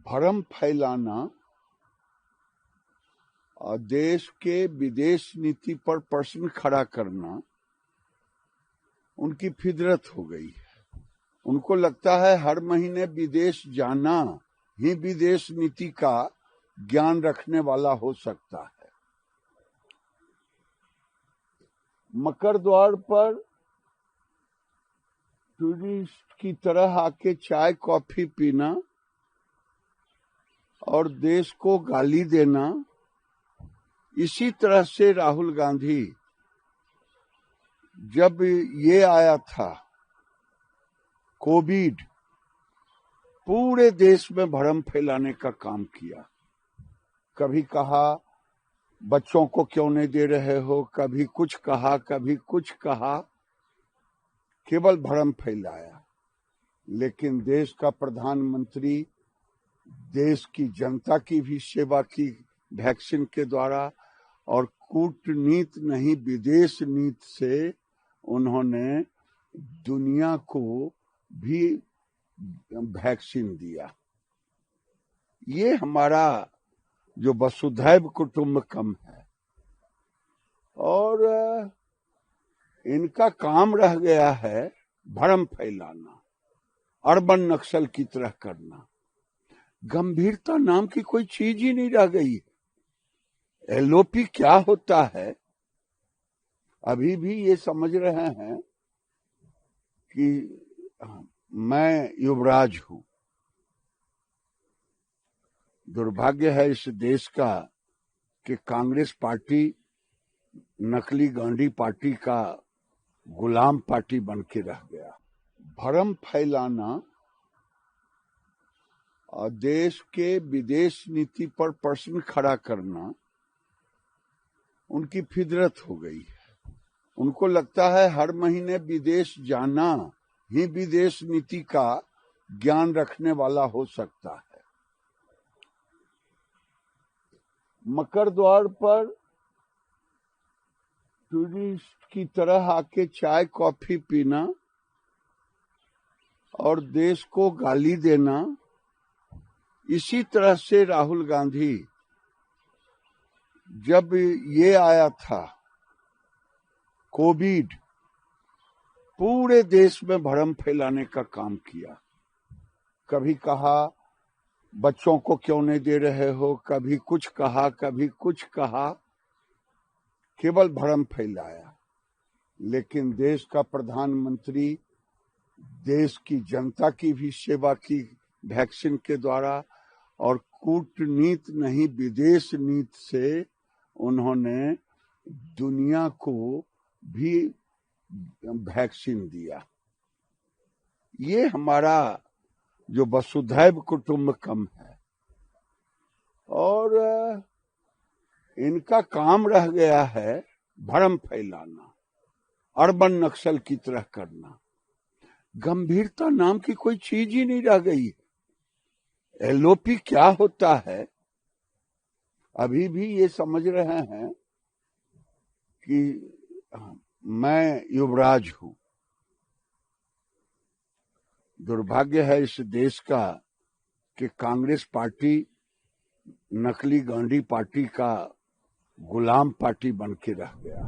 भ्रम फैलाना और देश के विदेश नीति पर प्रश्न खड़ा करना उनकी फितरत हो गई है। उनको लगता है हर महीने विदेश जाना ही विदेश नीति का ज्ञान रखने वाला हो सकता है। मकर द्वार पर टूरिस्ट की तरह आके चाय कॉफी पीना और देश को गाली देना, इसी तरह से राहुल गांधी जब ये आया था कोविड, पूरे देश में भ्रम फैलाने का काम किया। कभी कहा बच्चों को क्यों नहीं दे रहे हो, कभी कुछ कहा, कभी कुछ कहा, केवल भ्रम फैलाया। लेकिन देश का प्रधानमंत्री देश की जनता की भी सेवा की वैक्सीन के द्वारा, और कूटनीति नहीं विदेश नीति से उन्होंने दुनिया को भी वैक्सीन दिया। ये हमारा जो वसुधैव कुटुंबकम है, और इनका काम रह गया है भ्रम फैलाना, अर्बन नक्सल की तरह करना। गंभीरता नाम की कोई चीज ही नहीं रह गई। एलओपी क्या होता है अभी भी ये समझ रहे हैं कि मैं युवराज हूं। दुर्भाग्य है इस देश का कि कांग्रेस पार्टी नकली गांधी पार्टी का गुलाम पार्टी बन के रह गया। भ्रम फैलाना और देश के विदेश नीति पर प्रश्न खड़ा करना उनकी फितरत हो गई है। उनको लगता है हर महीने विदेश जाना ही विदेश नीति का ज्ञान रखने वाला हो सकता है। मकर द्वार पर टूरिस्ट की तरह आके चाय कॉफी पीना और देश को गाली देना, इसी तरह से राहुल गांधी जब ये आया था कोविड, पूरे देश में भ्रम फैलाने का काम किया। कभी कहा बच्चों को क्यों नहीं दे रहे हो, कभी कुछ कहा, कभी कुछ कहा, केवल भ्रम फैलाया। लेकिन देश का प्रधानमंत्री देश की जनता की भी सेवा की वैक्सीन के द्वारा, और कूटनीति नहीं विदेश नीति से उन्होंने दुनिया को भी वैक्सीन दिया। ये हमारा जो वसुधैव कुटुंबकम है, और इनका काम रह गया है भ्रम फैलाना, अर्बन नक्सल की तरह करना। गंभीरता नाम की कोई चीज ही नहीं रह गई। एलओपी क्या होता है अभी भी ये समझ रहे हैं कि मैं युवराज हूं। दुर्भाग्य है इस देश का कि कांग्रेस पार्टी नकली गांधी पार्टी का गुलाम पार्टी बन के रह गया।